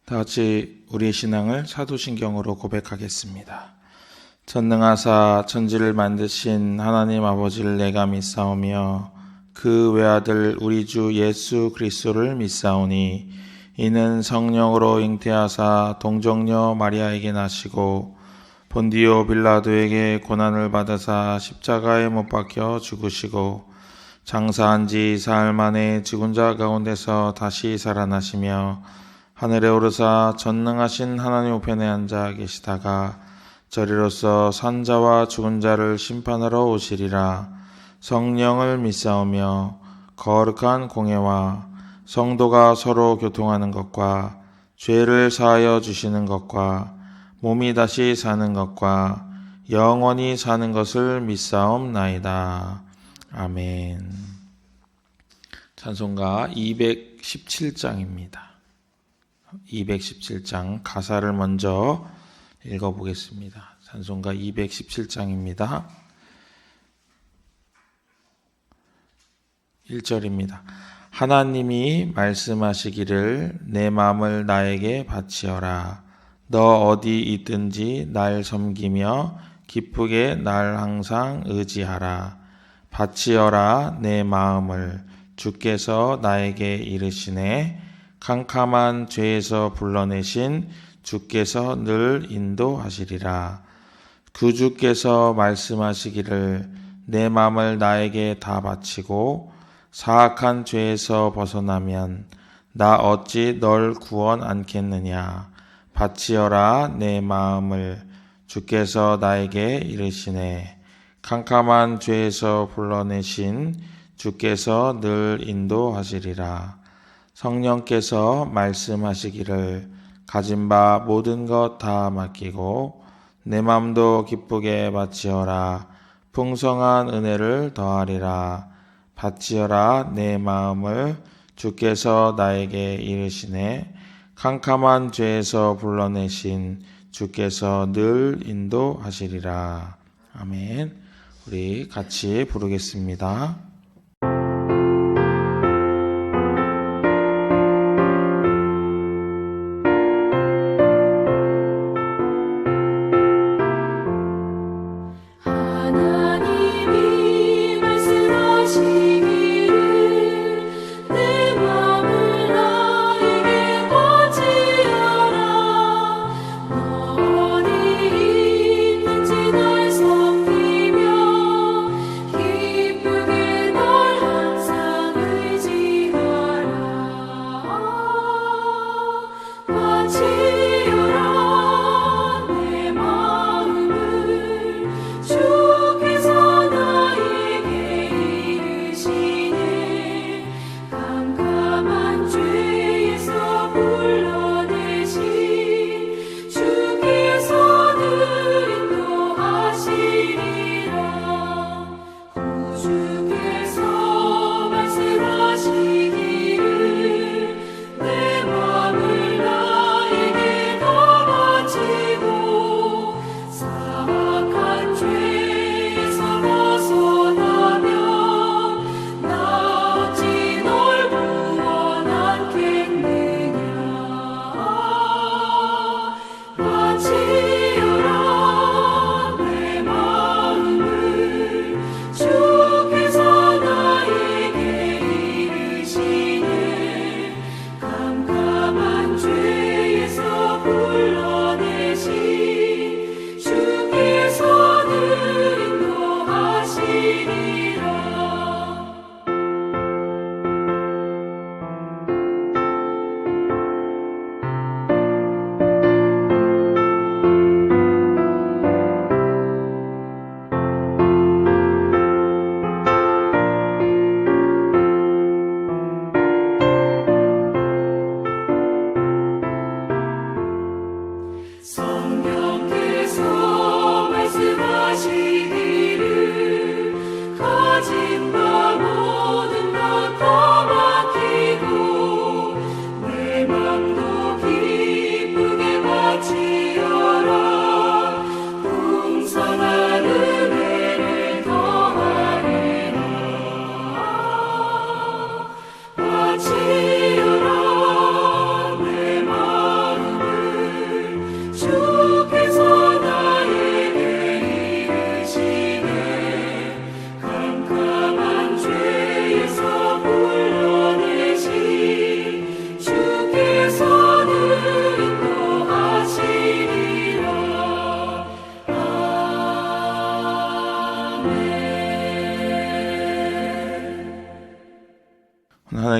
다 같이 우리의 신앙을 사도신경으로 고백하겠습니다. 전능하사 천지를 만드신 하나님 아버지를 내가 믿사오며 그 외아들 우리 주 예수 그리스도를 믿사오니 이는 성령으로 잉태하사 동정녀 마리아에게 나시고 본디오 빌라도에게 고난을 받으사 십자가에 못 박혀 죽으시고 장사한 지 사흘 만에 죽은 자 가운데서 다시 살아나시며 하늘에 오르사 전능하신 하나님 우편에 앉아 계시다가 저리로서 산 자와 죽은 자를 심판하러 오시리라. 성령을 믿사오며 거룩한 공예와 성도가 서로 교통하는 것과 죄를 사하여 주시는 것과 몸이 다시 사는 것과 영원히 사는 것을 믿사옵나이다. 아멘. 찬송가 217장입니다. 217장 가사를 먼저 읽어보겠습니다. 찬송가 217장입니다. 1절입니다. 하나님이 말씀하시기를 내 마음을 나에게 바치어라. 너 어디 있든지 날 섬기며 기쁘게 날 항상 의지하라. 바치어라 내 마음을 주께서 나에게 이르시네. 캄캄한 죄에서 불러내신 주께서 늘 인도하시리라. 그 주께서 말씀하시기를 내 마음을 나에게 다 바치고 사악한 죄에서 벗어나면 나 어찌 널 구원 않겠느냐. 바치어라 내 마음을 주께서 나에게 이르시네. 캄캄한 죄에서 불러내신 주께서 늘 인도하시리라. 성령께서 말씀하시기를 가진 바 모든 것 다 맡기고 내 맘도 기쁘게 바치어라. 풍성한 은혜를 더하리라. 바치어라 내 마음을 주께서 나에게 이르시네. 캄캄한 죄에서 불러내신 주께서 늘 인도하시리라. 아멘. 우리 같이 부르겠습니다. 말씀하시기를 내 마음을 나에게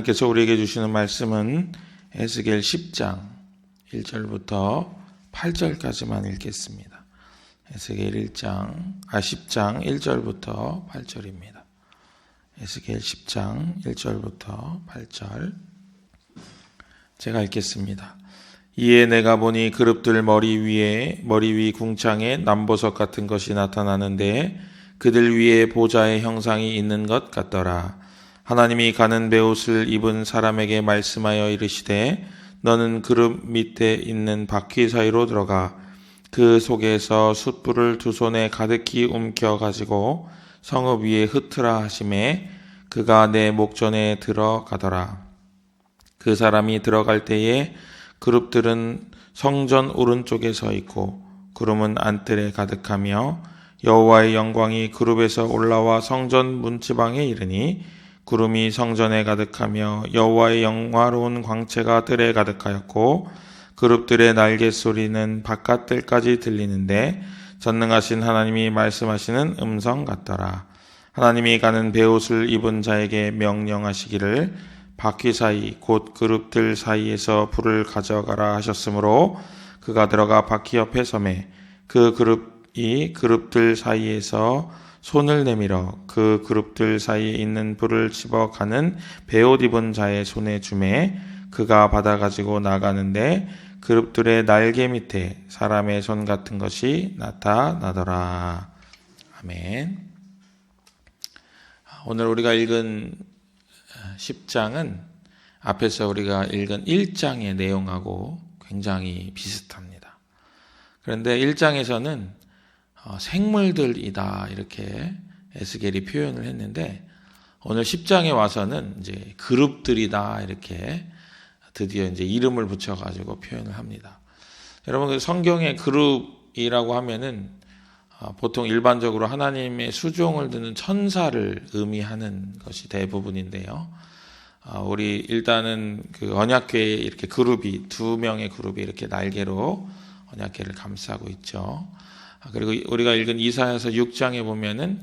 하나님께서 우리에게 주시는 말씀은 에스겔 10장 1절부터 8절까지만 읽겠습니다. 에스겔 10장 1절부터 8절입니다. 에스겔 10장 1절부터 8절 제가 읽겠습니다. 이에 내가 보니 그룹들 머리 위 궁창에 남보석 같은 것이 나타나는데 그들 위에 보좌의 형상이 있는 것 같더라. 하나님이 가는 베옷을 입은 사람에게 말씀하여 이르시되 너는 그룹 밑에 있는 바퀴 사이로 들어가 그 속에서 숯불을 두 손에 가득히 움켜 가지고 성읍 위에 흩으라 하시매 그가 내 목전에 들어가더라. 그 사람이 들어갈 때에 그룹들은 성전 오른쪽에 서 있고 구름은 안뜰에 가득하며 여호와의 영광이 그룹에서 올라와 성전 문지방에 이르니 구름이 성전에 가득하며 여호와의 영화로운 광채가 뜰에 가득하였고 그룹들의 날개 소리는 바깥 뜰까지 들리는데 전능하신 하나님이 말씀하시는 음성 같더라. 하나님이 가는 베옷을 입은 자에게 명령하시기를 바퀴 사이 곧 그룹들 사이에서 불을 가져가라 하셨으므로 그가 들어가 바퀴 옆에 서매 그 그룹들 사이에서 손을 내밀어 그 그룹들 사이에 있는 불을 집어가는 베옷 입은 자의 손에 주매 그가 받아가지고 나가는데 그룹들의 날개 밑에 사람의 손 같은 것이 나타나더라. 아멘. 오늘 우리가 읽은 10장은 앞에서 우리가 읽은 1장의 내용하고 굉장히 비슷합니다. 그런데 1장에서는 생물들이다 이렇게 에스겔이 표현을 했는데 오늘 10장에 와서는 이제 그룹들이다 이렇게 드디어 이제 이름을 붙여가지고 표현을 합니다. 여러분 성경의 그룹이라고 하면은 보통 일반적으로 하나님의 수종을 드는 천사를 의미하는 것이 대부분인데요. 우리 일단은 그 언약궤에 이렇게 그룹이 두 명의 그룹이 이렇게 날개로 언약궤를 감싸고 있죠. 그리고 우리가 읽은 이사야서 6장에 보면은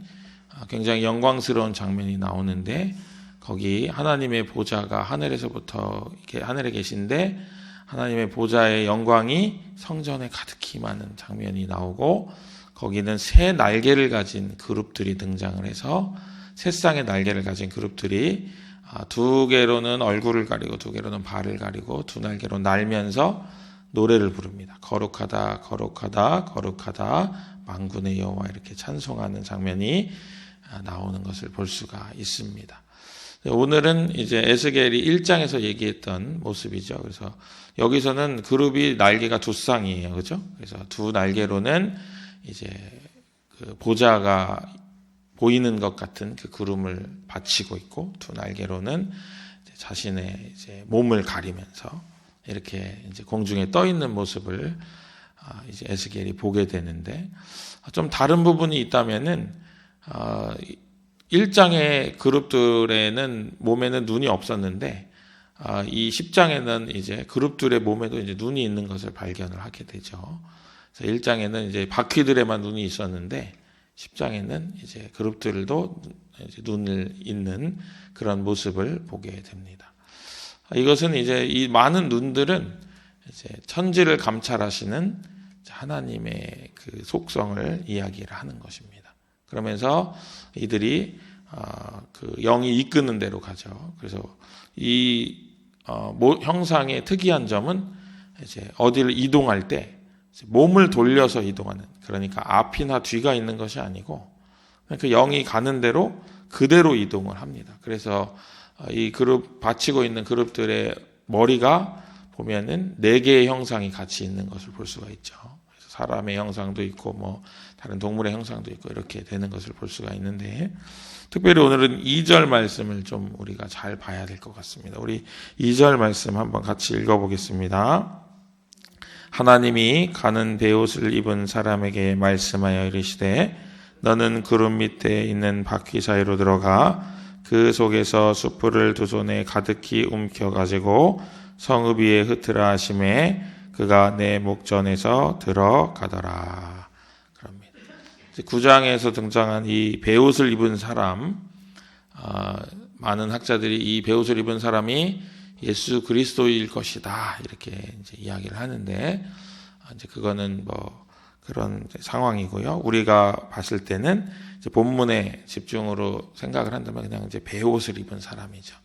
굉장히 영광스러운 장면이 나오는데 거기 하나님의 보좌가 하늘에서부터 이렇게 하늘에 계신데 하나님의 보좌의 영광이 성전에 가득히 임하는 장면이 나오고 거기는 새 날개를 가진 그룹들이 등장을 해서 새 쌍의 날개를 가진 그룹들이 두 개로는 얼굴을 가리고 두 개로는 발을 가리고 두 날개로 날면서 노래를 부릅니다. 거룩하다 거룩하다 거룩하다 만군의 여호와 이렇게 찬송하는 장면이 나오는 것을 볼 수가 있습니다. 오늘은 이제 에스겔이 1장에서 얘기했던 모습이죠. 그래서 여기서는 그룹이 날개가 두 쌍이에요. 그죠? 그래서 두 날개로는 이제 그 보좌가 보이는 것 같은 그 구름을 받치고 있고 두 날개로는 이제 자신의 이제 몸을 가리면서 이렇게 이제 공중에 떠 있는 모습을 이제 에스겔이 보게 되는데 좀 다른 부분이 있다면은 1장의 그룹들에는 몸에는 눈이 없었는데 이 10장에는 이제 그룹들의 몸에도 이제 눈이 있는 것을 발견을 하게 되죠. 그래서 1장에는 이제 바퀴들에만 눈이 있었는데 10장에는 이제 그룹들도 이제 눈을 잇는 그런 모습을 보게 됩니다. 이것은 이제 이 많은 눈들은 이제 천지를 감찰하시는 하나님의 그 속성을 이야기를 하는 것입니다. 그러면서 이들이 그 영이 이끄는 대로 가죠. 그래서 이 형상의 특이한 점은 이제 어디를 이동할 때 몸을 돌려서 이동하는, 그러니까 앞이나 뒤가 있는 것이 아니고 그 영이 가는 대로 그대로 이동을 합니다. 그래서 이 그룹 받치고 있는 그룹들의 머리가 보면은 4개의 형상이 같이 있는 것을 볼 수가 있죠. 그래서 사람의 형상도 있고 뭐 다른 동물의 형상도 있고 이렇게 되는 것을 볼 수가 있는데 특별히 오늘은 2절 말씀을 좀 우리가 잘 봐야 될 것 같습니다. 우리 2절 말씀 한번 같이 읽어보겠습니다. 하나님이 가는 베옷을 입은 사람에게 말씀하여 이르시되 너는 구름 밑에 있는 바퀴 사이로 들어가 그 속에서 숯불을 두 손에 가득히 움켜가지고 성읍 위에 흩으라 하심에 그가 내 목전에서 들어가더라. 그럽니다. 9장에서 등장한 이 베옷을 입은 사람 많은 학자들이 이 베옷을 입은 사람이 예수 그리스도일 것이다 이렇게 이제 이야기를 하는데, 이제 그거는 뭐 그런 상황이고요. 우리가 봤을 때는 이제 본문에 집중으로 생각을 한다면 그냥 이제 베옷을 입은 사람이죠.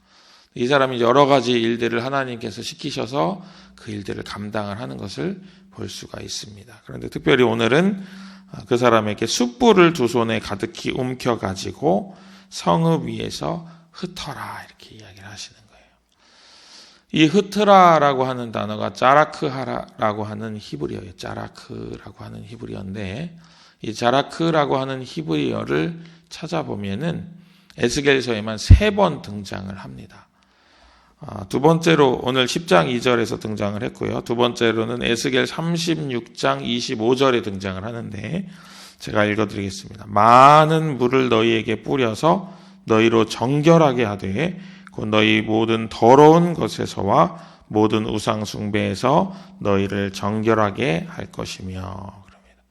이 사람이 여러 가지 일들을 하나님께서 시키셔서 그 일들을 감당을 하는 것을 볼 수가 있습니다. 그런데 특별히 오늘은 그 사람에게 숯불을 두 손에 가득히 움켜가지고 성읍 위에서 흩어라 이렇게 이야기를 하시는 거예요. 이 흩으라라고 하는 단어가 짜라크하라고 하는 히브리어예요. 짜라크라고 하는 히브리어인데, 이 짜라크라고 하는 히브리어를 찾아보면은 에스겔서에만 3번 등장을 합니다. 두 번째로 오늘 10장 2절에서 등장을 했고요. 두 번째로는 에스겔 36장 25절에 등장을 하는데, 제가 읽어드리겠습니다. 많은 물을 너희에게 뿌려서 너희로 정결하게 하되 곧 너희 모든 더러운 것에서와 모든 우상 숭배에서 너희를 정결하게 할 것이며 그럽니다.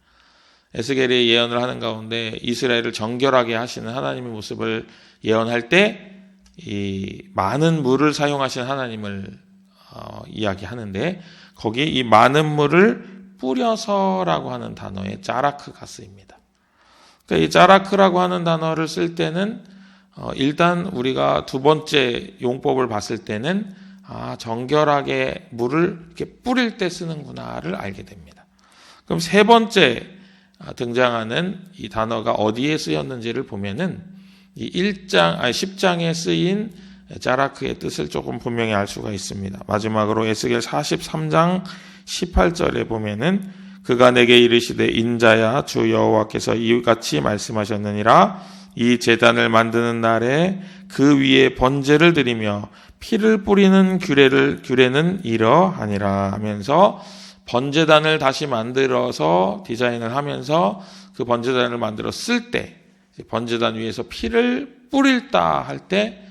에스겔이 예언을 하는 가운데 이스라엘을 정결하게 하시는 하나님의 모습을 예언할 때 이 많은 물을 사용하신 하나님을 이야기하는데, 거기 이 많은 물을 뿌려서라고 하는 단어에 짜라크가 쓰입니다. 그러니까 이 짜라크라고 하는 단어를 쓸 때는 일단 우리가 두 번째 용법을 봤을 때는 정결하게 물을 이렇게 뿌릴 때 쓰는구나를 알게 됩니다. 그럼 세 번째 등장하는 이 단어가 어디에 쓰였는지를 보면은 이 10장에 쓰인 짜라크의 뜻을 조금 분명히 알 수가 있습니다. 마지막으로 에스겔 43장 18절에 보면은 그가 내게 이르시되 인자야 주 여호와께서 이같이 말씀하셨느니라 이 제단을 만드는 날에 그 위에 번제를 드리며 피를 뿌리는 규례는 이러하니라 하면서 번제단을 다시 만들어서 디자인을 하면서 그 번제단을 만들어 쓸 때 번제단 위에서 피를 뿌릴다 할 때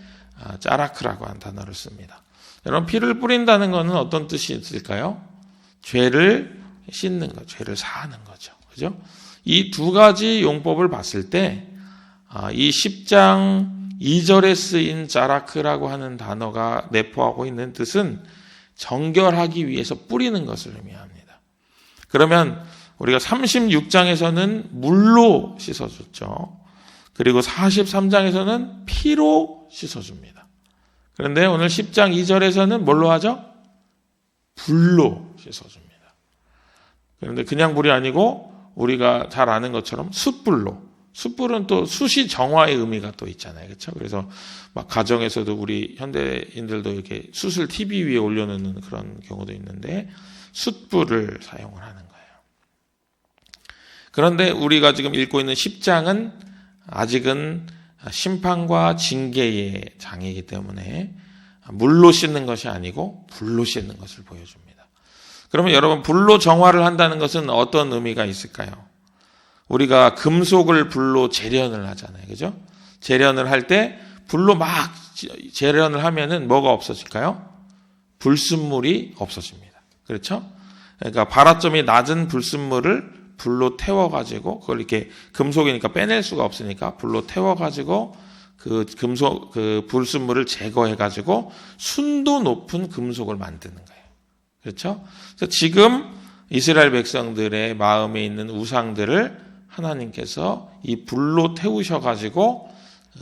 짜라크라고 하는 단어를 씁니다. 여러분, 피를 뿌린다는 것은 어떤 뜻이 있을까요? 죄를 씻는 것, 죄를 사하는 거죠. 그죠? 이 두 가지 용법을 봤을 때 이 10장 2절에 쓰인 짜라크라고 하는 단어가 내포하고 있는 뜻은 정결하기 위해서 뿌리는 것을 의미합니다. 그러면 우리가 36장에서는 물로 씻어줬죠. 그리고 43장에서는 피로 씻어줍니다. 그런데 오늘 10장 2절에서는 뭘로 하죠? 불로 씻어줍니다. 그런데 그냥 불이 아니고 우리가 잘 아는 것처럼 숯불로. 숯불은 또 숯이 정화의 의미가 또 있잖아요. 그렇죠? 그래서 막 가정에서도 우리 현대인들도 이렇게 숯을 TV 위에 올려놓는 그런 경우도 있는데 숯불을 사용을 하는 거예요. 그런데 우리가 지금 읽고 있는 10장은 아직은 심판과 징계의 장이기 때문에 물로 씻는 것이 아니고 불로 씻는 것을 보여줍니다. 그러면 여러분, 불로 정화를 한다는 것은 어떤 의미가 있을까요? 우리가 금속을 불로 재련을 하잖아요. 그죠? 재련을 할 때 불로 막 재련을 하면은 뭐가 없어질까요? 불순물이 없어집니다. 그렇죠? 그러니까 발화점이 낮은 불순물을 불로 태워가지고 그걸 이렇게 금속이니까 빼낼 수가 없으니까 불로 태워가지고 그 불순물을 제거해가지고 순도 높은 금속을 만드는 거예요. 그렇죠? 그래서 지금 이스라엘 백성들의 마음에 있는 우상들을 하나님께서 이 불로 태우셔가지고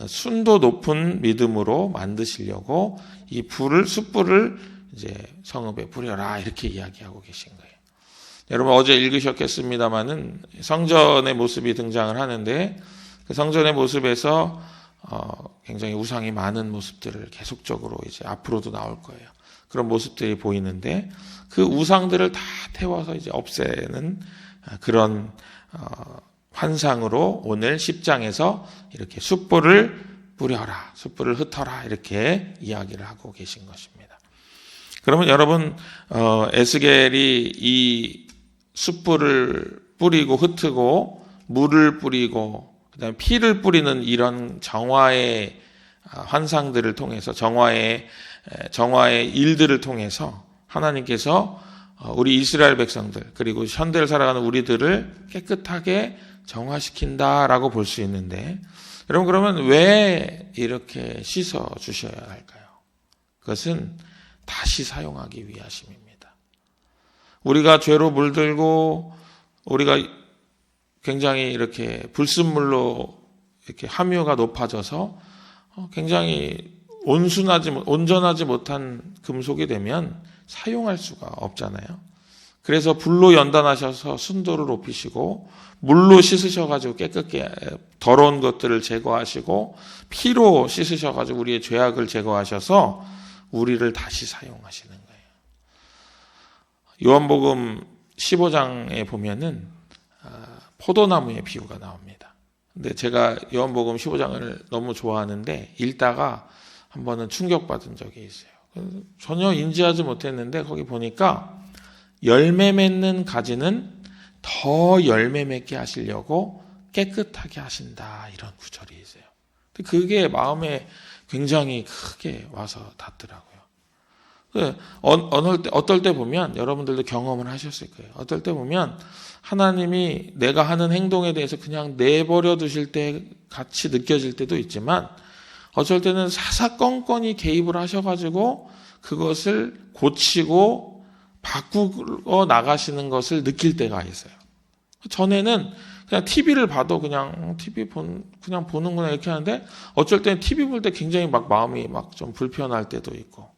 순도 높은 믿음으로 만드시려고 이 숯불을 이제 성읍에 뿌려라 이렇게 이야기하고 계신 거예요. 여러분, 어제 읽으셨겠습니다마는 성전의 모습이 등장을 하는데 그 성전의 모습에서 굉장히 우상이 많은 모습들을 계속적으로 이제 앞으로도 나올 거예요. 그런 모습들이 보이는데 그 우상들을 다 태워서 이제 없애는 그런 환상으로 오늘 10장에서 이렇게 숯불을 뿌려라, 숯불을 흩어라 이렇게 이야기를 하고 계신 것입니다. 그러면 여러분, 에스겔이 이 숯불을 뿌리고 흩고 물을 뿌리고 그다음에 피를 뿌리는 이런 정화의 환상들을 통해서 정화의 일들을 통해서 하나님께서 우리 이스라엘 백성들 그리고 현대를 살아가는 우리들을 깨끗하게 정화시킨다라고 볼 수 있는데, 여러분, 그러면 왜 이렇게 씻어 주셔야 할까요? 그것은 다시 사용하기 위하심입니다. 우리가 죄로 물들고 우리가 굉장히 이렇게 불순물로 이렇게 함유가 높아져서 굉장히 온전하지 못한 금속이 되면 사용할 수가 없잖아요. 그래서 불로 연단하셔서 순도를 높이시고 물로 씻으셔가지고 깨끗게 더러운 것들을 제거하시고 피로 씻으셔가지고 우리의 죄악을 제거하셔서 우리를 다시 사용하시는 거예요. 요한복음 15장에 보면은 포도나무의 비유가 나옵니다. 근데 제가 요한복음 15장을 너무 좋아하는데 읽다가 한 번은 충격받은 적이 있어요. 전혀 인지하지 못했는데 거기 보니까 열매 맺는 가지는 더 열매 맺게 하시려고 깨끗하게 하신다, 이런 구절이 있어요. 그게 마음에 굉장히 크게 와서 닿더라고요. 어떨 때 보면 여러분들도 경험을 하셨을 거예요. 어떨 때 보면 하나님이 내가 하는 행동에 대해서 그냥 내버려 두실 때 같이 느껴질 때도 있지만 어쩔 때는 사사건건이 개입을 하셔가지고 그것을 고치고 바꾸어 나가시는 것을 느낄 때가 있어요. 전에는 그냥 TV를 봐도 그냥 그냥 보는구나 이렇게 하는데 어쩔 때는 TV 볼 때 굉장히 막 마음이 막 좀 불편할 때도 있고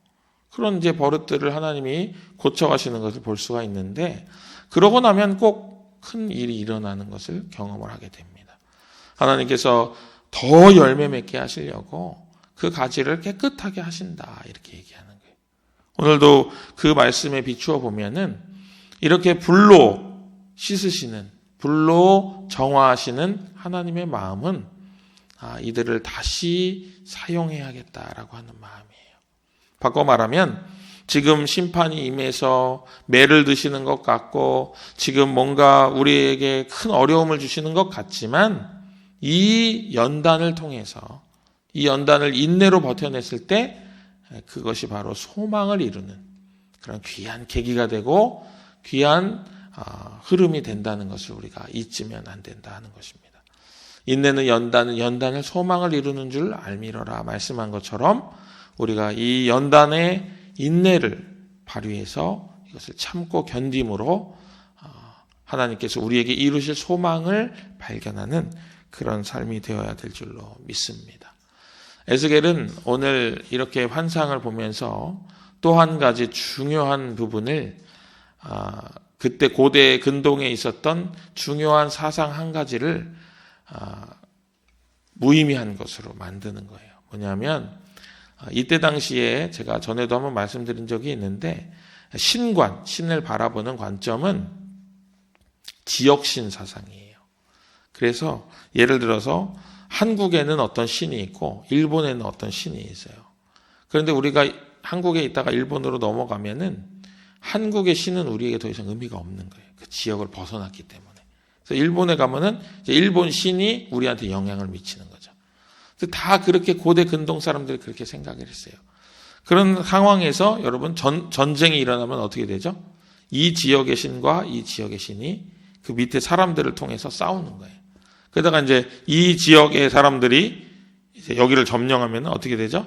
그런 이제 버릇들을 하나님이 고쳐가시는 것을 볼 수가 있는데 그러고 나면 꼭 큰 일이 일어나는 것을 경험을 하게 됩니다. 하나님께서 더 열매 맺게 하시려고 그 가지를 깨끗하게 하신다, 이렇게 얘기하는 거예요. 오늘도 그 말씀에 비추어 보면은 이렇게 불로 씻으시는, 불로 정화하시는 하나님의 마음은 이들을 다시 사용해야겠다라고 하는 마음이에요. 바꿔 말하면 지금 심판이 임해서 매를 드시는 것 같고 지금 뭔가 우리에게 큰 어려움을 주시는 것 같지만 이 연단을 통해서 이 연단을 인내로 버텨냈을 때 그것이 바로 소망을 이루는 그런 귀한 계기가 되고 귀한 흐름이 된다는 것을 우리가 잊으면 안 된다 하는 것입니다. 인내는 연단을 소망을 이루는 줄 알미러라 말씀한 것처럼 우리가 이 연단의 인내를 발휘해서 이것을 참고 견딤으로 하나님께서 우리에게 이루실 소망을 발견하는 그런 삶이 되어야 될 줄로 믿습니다. 에스겔은 오늘 이렇게 환상을 보면서 또 한 가지 중요한 부분을 그때 고대 근동에 있었던 중요한 사상 한 가지를 무의미한 것으로 만드는 거예요. 뭐냐면 이때 당시에 제가 전에도 한번 말씀드린 적이 있는데 신을 바라보는 관점은 지역신 사상이에요. 그래서 예를 들어서 한국에는 어떤 신이 있고 일본에는 어떤 신이 있어요. 그런데 우리가 한국에 있다가 일본으로 넘어가면은 한국의 신은 우리에게 더 이상 의미가 없는 거예요. 그 지역을 벗어났기 때문에. 그래서 일본에 가면은 이제 일본 신이 우리한테 영향을 미치는 거죠. 다 그렇게 고대 근동 사람들이 그렇게 생각을 했어요. 그런 상황에서 여러분 전쟁이 일어나면 어떻게 되죠? 이 지역의 신과 이 지역의 신이 그 밑에 사람들을 통해서 싸우는 거예요. 그러다가 이제 이 지역의 사람들이 이제 여기를 점령하면 어떻게 되죠?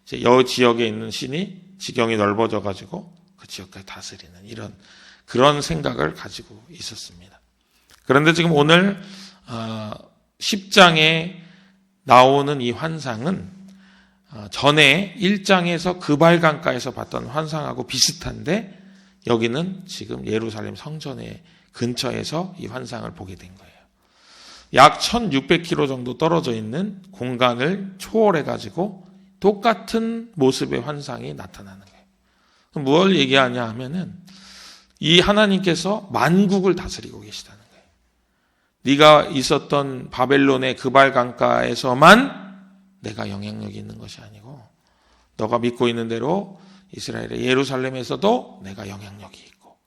이제 이 지역에 있는 신이 지경이 넓어져 가지고 그 지역까지 다스리는 이런 그런 생각을 가지고 있었습니다. 그런데 지금 오늘 10장에 나오는 이 환상은 전에 1장에서 그발강가에서 봤던 환상하고 비슷한데 여기는 지금 예루살렘 성전의 근처에서 이 환상을 보게 된 거예요. 약 1600km 정도 떨어져 있는 공간을 초월해가지고 똑같은 모습의 환상이 나타나는 거예요. 뭘 얘기하냐 하면은 이 하나님께서 만국을 다스리고 계시다는 거예요. 네가 있었던 바벨론의 그발강가에서만 내가 영향력이 있는 것이 아니고 너가 믿고 있는 대로 이스라엘의 예루살렘에서도 내가 영향력이 있고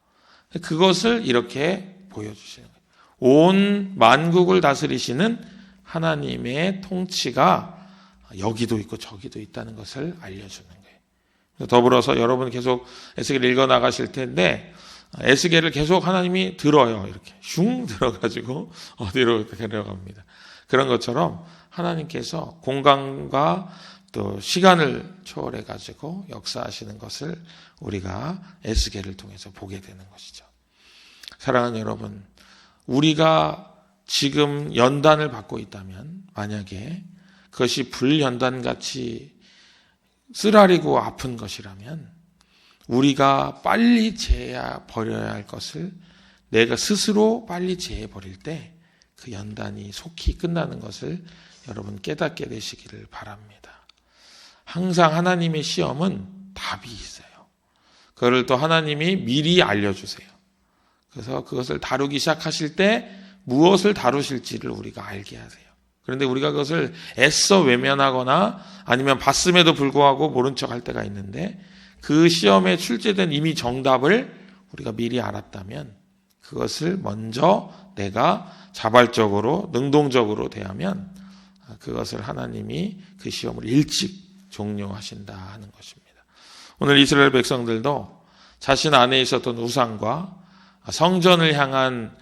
그것을 이렇게 보여주시는 거예요. 온 만국을 다스리시는 하나님의 통치가 여기도 있고 저기도 있다는 것을 알려주는 거예요. 더불어서 여러분 계속 에스겔 읽어 나가실 텐데 에스겔을 계속 하나님이 들어요. 이렇게 슝 들어가지고 어디로 데려갑니다. 그런 것처럼 하나님께서 공간과 또 시간을 초월해 가지고 역사하시는 것을 우리가 에스겔을 통해서 보게 되는 것이죠. 사랑하는 여러분, 우리가 지금 연단을 받고 있다면 만약에 그것이 불연단같이 쓰라리고 아픈 것이라면 우리가 빨리 제해야 버려야 할 것을 내가 스스로 빨리 제해 버릴 때 그 연단이 속히 끝나는 것을 여러분 깨닫게 되시기를 바랍니다. 항상 하나님의 시험은 답이 있어요. 그거를 또 하나님이 미리 알려주세요. 그래서 그것을 다루기 시작하실 때 무엇을 다루실지를 우리가 알게 하세요. 그런데 우리가 그것을 애써 외면하거나 아니면 봤음에도 불구하고 모른 척 할 때가 있는데 그 시험에 출제된 이미 정답을 우리가 미리 알았다면 그것을 먼저 내가 자발적으로 능동적으로 대하면 그것을 하나님이 그 시험을 일찍 종료하신다 하는 것입니다. 오늘 이스라엘 백성들도 자신 안에 있었던 우상과 성전을 향한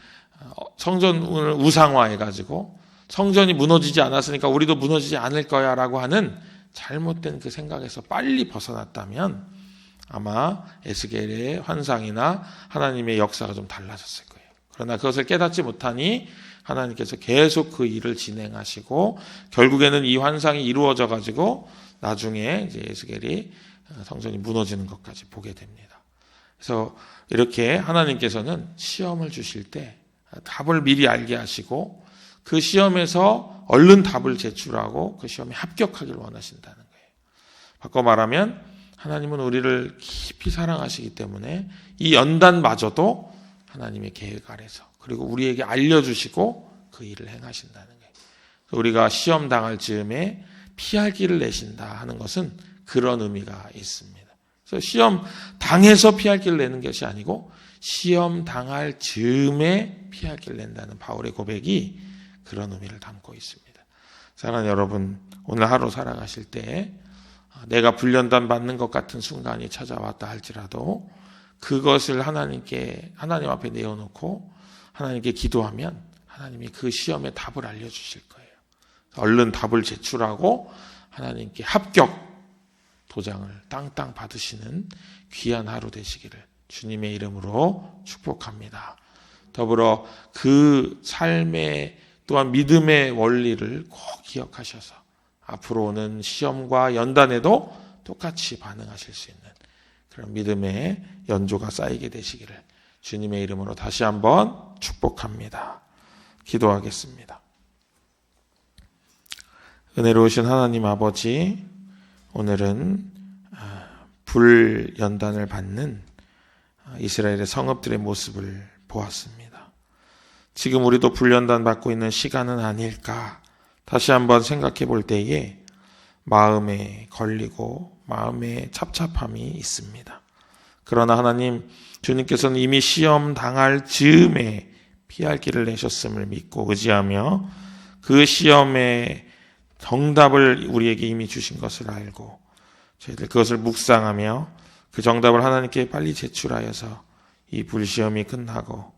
성전을 우상화해가지고 성전이 무너지지 않았으니까 우리도 무너지지 않을 거야 라고 하는 잘못된 그 생각에서 빨리 벗어났다면 아마 에스겔의 환상이나 하나님의 역사가 좀 달라졌을 거예요. 그러나 그것을 깨닫지 못하니 하나님께서 계속 그 일을 진행하시고 결국에는 이 환상이 이루어져 가지고 나중에 이제 에스겔이 성전이 무너지는 것까지 보게 됩니다. 그래서 이렇게 하나님께서는 시험을 주실 때 답을 미리 알게 하시고 그 시험에서 얼른 답을 제출하고 그 시험에 합격하기를 원하신다는 거예요. 바꿔 말하면 하나님은 우리를 깊이 사랑하시기 때문에 이 연단마저도 하나님의 계획 아래서 그리고 우리에게 알려주시고 그 일을 행하신다는 거예요. 우리가 시험 당할 즈음에 피할 길을 내신다 하는 것은 그런 의미가 있습니다. 그래서 시험 당해서 피할 길을 내는 것이 아니고 시험 당할 즈음에 피할 길을 낸다는 바울의 고백이 그런 의미를 담고 있습니다. 사랑하는 여러분, 오늘 하루 살아가실 때 내가 불연단 받는 것 같은 순간이 찾아왔다 할지라도 그것을 하나님 앞에 내어놓고 하나님께 기도하면 하나님이 그 시험의 답을 알려주실 거예요. 얼른 답을 제출하고 하나님께 합격 도장을 땅땅 받으시는 귀한 하루 되시기를 주님의 이름으로 축복합니다. 더불어 그 삶의 또한 믿음의 원리를 꼭 기억하셔서 앞으로 오는 시험과 연단에도 똑같이 반응하실 수 있는 그런 믿음의 연조가 쌓이게 되시기를 주님의 이름으로 다시 한번 축복합니다. 기도하겠습니다. 은혜로우신 하나님 아버지, 오늘은 불연단을 받는 이스라엘의 성읍들의 모습을 보았습니다. 지금 우리도 불연단 받고 있는 시간은 아닐까 다시 한번 생각해 볼 때에 마음에 걸리고 마음에 찹찹함이 있습니다. 그러나 하나님, 주님께서는 이미 시험 당할 즈음에 피할 길을 내셨음을 믿고 의지하며 그 시험의 정답을 우리에게 이미 주신 것을 알고 저희들 그것을 묵상하며 그 정답을 하나님께 빨리 제출하여서 이 불시험이 끝나고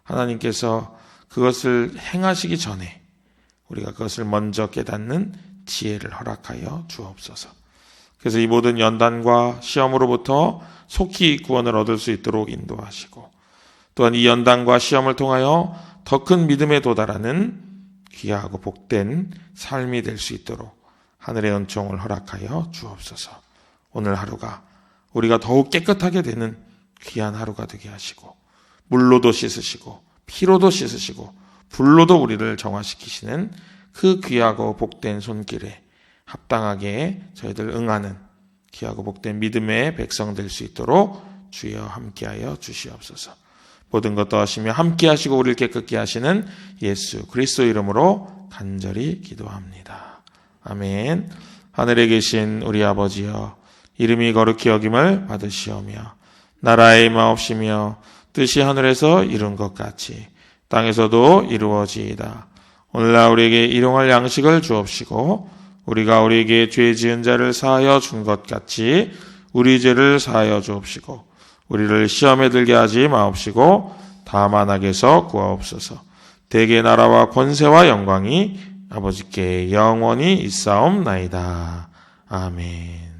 하나님께서 그것을 행하시기 전에 우리가 그것을 먼저 깨닫는 지혜를 허락하여 주옵소서. 그래서 이 모든 연단과 시험으로부터 속히 구원을 얻을 수 있도록 인도하시고 또한 이 연단과 시험을 통하여 더 큰 믿음에 도달하는 귀하고 복된 삶이 될 수 있도록 하늘의 은총을 허락하여 주옵소서. 오늘 하루가 우리가 더욱 깨끗하게 되는 귀한 하루가 되게 하시고 물로도 씻으시고 피로도 씻으시고 불로도 우리를 정화시키시는 그 귀하고 복된 손길에 합당하게 저희들 응하는 귀하고 복된 믿음의 백성 될 수 있도록 주여 함께하여 주시옵소서. 모든 것 더하시며 함께하시고 우리를 깨끗게 하시는 예수 그리스도 이름으로 간절히 기도합니다. 아멘. 하늘에 계신 우리 아버지여, 이름이 거룩히 여김을 받으시오며 나라의 마옵시며 뜻이 하늘에서 이룬 것 같이 땅에서도 이루어지이다. 오늘날 우리에게 일용할 양식을 주옵시고 우리가 우리에게 죄 지은 자를 사하여 준 것 같이 우리 죄를 사하여 주옵시고 우리를 시험에 들게 하지 마옵시고 다만 악에서 구하옵소서. 대개 나라와 권세와 영광이 아버지께 영원히 있사옵나이다. 아멘.